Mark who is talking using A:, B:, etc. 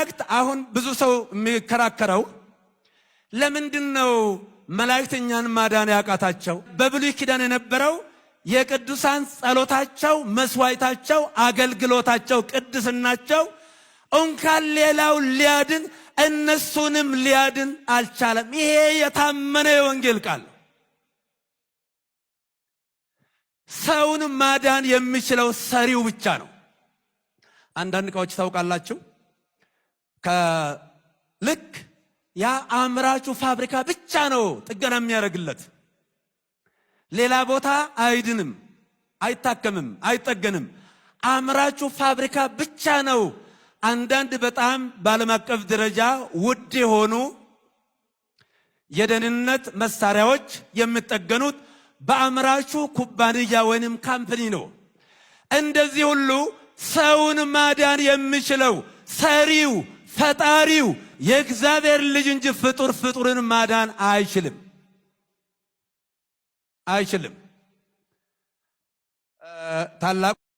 A: መላእክት አሁን ብዙ ሰው የሚከራከረው ለምንድነው መላእክተኛን ማዳን ያቃታቸው? በብሉይ ኪዳን የነበረው የቅዱሳን ጸሎታቸው፣ መስዋዕታቸው፣ አገልግሎታቸው፣ ቅድስናቸው እንኳን ሌላው ሊያድን እነሱንም ሊያድን አልቻለም። ይሄ የታመነ የወንጌል ቃል። ሰውን ማዳን የሚችለው ሰሪው ብቻ ነው። አንዳንድ ዕቃዎች ታውቃላችሁ፣ ልክ ያ አምራቹ ፋብሪካ ብቻ ነው ጥገና የሚያደርግለት። ሌላ ቦታ አይድንም፣ አይታከምም፣ አይጠገንም። አምራቹ ፋብሪካ ብቻ ነው አንዳንድ በጣም በዓለም አቀፍ ደረጃ ውድ የሆኑ የደህንነት መሳሪያዎች የሚጠገኑት በአምራቹ ኩባንያ ወይንም ካምፓኒ ነው። እንደዚህ ሁሉ ሰውን ማዳን የሚችለው ሰሪው ፈጣሪው የእግዚአብሔር ልጅ እንጂ ፍጡርን ማዳን አይችልም። ታላቁ